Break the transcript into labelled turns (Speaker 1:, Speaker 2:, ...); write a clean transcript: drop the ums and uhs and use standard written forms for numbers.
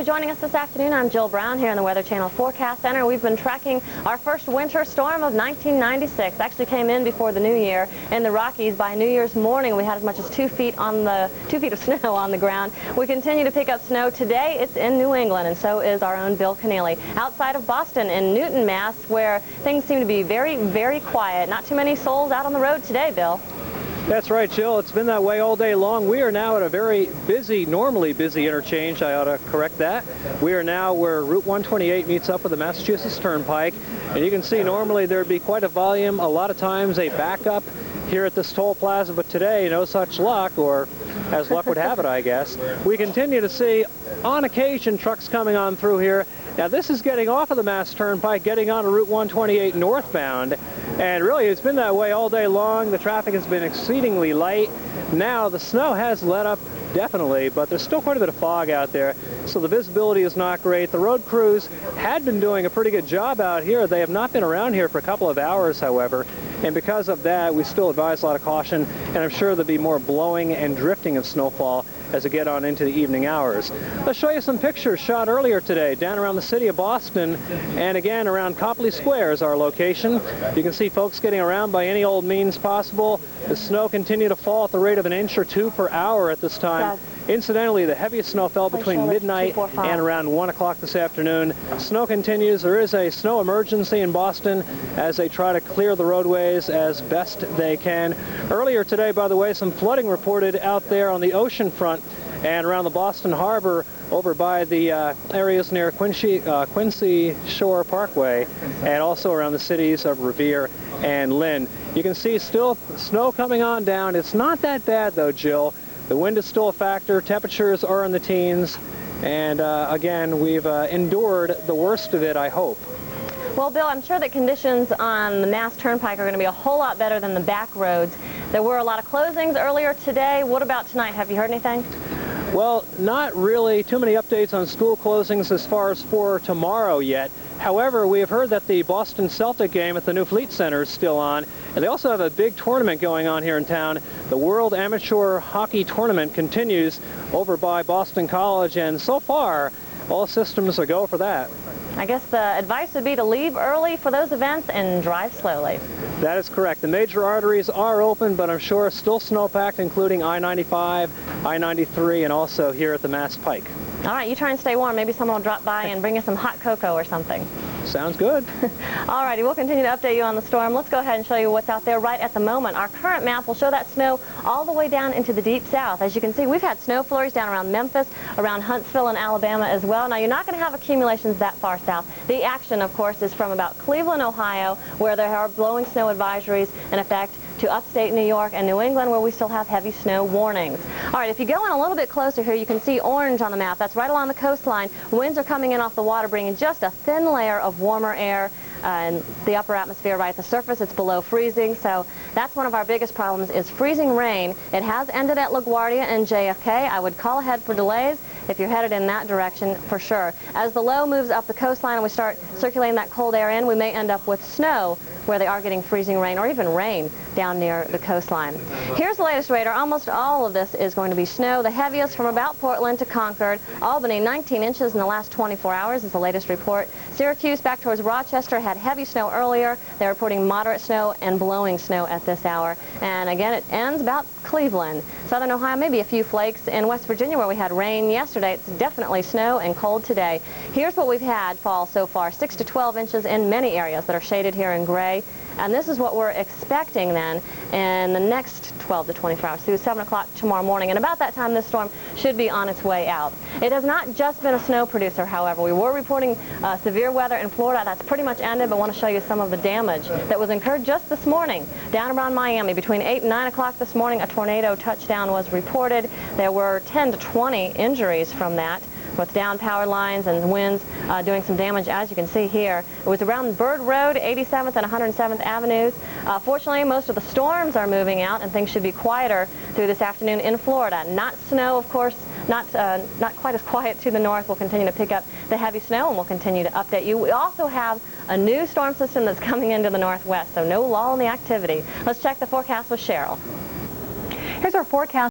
Speaker 1: for joining us this afternoon. I'm Jill Brown here in the Weather Channel Forecast Center. We've been tracking our first winter storm of 1996. Actually came in before the new year in the Rockies. By New Year's morning, we had as much as 2 feet of snow on the ground. We continue to pick up snow today. It's in New England, and so is our own Bill Keneally. Outside of Boston in Newton, Mass, where things seem to be very, very quiet. Not too many souls out on the road today, Bill.
Speaker 2: That's right, Jill. It's been that way all day long. We are now at a very busy, normally busy interchange. I ought to correct that. We are now where Route 128 meets up with the Massachusetts Turnpike. And you can see normally there'd be quite a volume, a lot of times a backup here at this toll plaza, but today no such luck, or as luck would have it, I guess. We continue to see, on occasion, trucks coming on through here. Now this is getting off of the Mass Turnpike, getting on to Route 128 northbound. And really, it's been that way all day long. The traffic has been exceedingly light. Now, the snow has let up, definitely, but there's still quite a bit of fog out there, so the visibility is not great. The road crews had been doing a pretty good job out here. They have not been around here for a couple of hours, however, and because of that, we still advise a lot of caution, and I'm sure there'll be more blowing and drifting of snowfall as we get on into the evening hours. Let's show you some pictures shot earlier today down around the city of Boston, and again around Copley Square is our location. You can see folks getting around by any old means possible. The snow continued to fall at the rate of 1 inch or 2 per hour at this time. Incidentally, the heaviest snow fell between midnight and around 1 o'clock this afternoon. Snow continues. There is a snow emergency in Boston as they try to clear the roadways as best they can. Earlier today, by the way, some flooding reported out there on the ocean front and around the Boston Harbor over by the areas near Quincy Shore Parkway, and also around the cities of Revere and Lynn. You can see still snow coming on down. It's not that bad though, Jill. The wind is still a factor. Temperatures are in the teens. And again, we've endured the worst of it, I hope.
Speaker 1: Well, Bill, I'm sure that conditions on the Mass Turnpike are going to be a whole lot better than the back roads. There were a lot of closings earlier today. What about tonight? Have you heard anything?
Speaker 2: Well, not really too many updates on school closings as far as for tomorrow yet. However, we have heard that the Boston Celtic game at the New Fleet Center is still on, and they also have a big tournament going on here in town. The World Amateur Hockey Tournament continues over by Boston College, and so far, all systems are go for that.
Speaker 1: I guess the advice would be to leave early for those events and drive slowly.
Speaker 2: That is correct. The major arteries are open, but I'm sure still snow-packed, including I-95, I-93, and also here at the Mass Pike.
Speaker 1: All right, you try and stay warm. Maybe someone will drop by and bring you some hot cocoa or something.
Speaker 2: Sounds good.
Speaker 1: All righty, we'll continue to update you on the storm. Let's go ahead and show you what's out there right at the moment. Our current map will show that snow all the way down into the deep south. As you can see, we've had snow flurries down around Memphis, around Huntsville and Alabama as well. Now, you're not going to have accumulations that far south. The action, of course, is from about Cleveland, Ohio, where there are blowing snow advisories in effect, to upstate New York and New England, where we still have heavy snow warnings. All right, if you go in a little bit closer here, you can see orange on the map. That's right along the coastline. Winds are coming in off the water, bringing just a thin layer of warmer air in the upper atmosphere. Right at the surface, it's below freezing, so that's one of our biggest problems is freezing rain. It has ended at LaGuardia and JFK. I would call ahead for delays if you're headed in that direction for sure. As the low moves up the coastline and we start circulating that cold air in, we may end up with snow where they are getting freezing rain or even rain down near the coastline. Here's the latest radar. Almost all of this is going to be snow. The heaviest from about Portland to Concord. Albany, 19 inches in the last 24 hours is the latest report. Syracuse back towards Rochester had heavy snow earlier. They're reporting moderate snow and blowing snow at this hour. And again, it ends about Cleveland. Southern Ohio, maybe a few flakes. In West Virginia, where we had rain yesterday, it's definitely snow and cold today. Here's what we've had fall so far. 6 to 12 inches in many areas that are shaded here in gray. And this is what we're expecting then in the next 12 to 24 hours through 7 o'clock tomorrow morning. And about that time, this storm should be on its way out. It has not just been a snow producer, however. We were reporting severe weather in Florida. That's pretty much ended, but I want to show you some of the damage that was incurred just this morning down around Miami. Between 8 and 9 o'clock this morning, a tornado touchdown was reported. There were 10 to 20 injuries from that, with down power lines and winds doing some damage, as you can see here. It was around Bird Road, 87th and 107th Avenues. Fortunately, most of the storms are moving out, and things should be quieter through this afternoon in Florida. Not snow, of course, not quite as quiet to the north. We'll continue to pick up the heavy snow, and we'll continue to update you. We also have a new storm system that's coming into the northwest, so no lull in the activity. Let's check the forecast with Cheryl.
Speaker 3: Here's our forecast.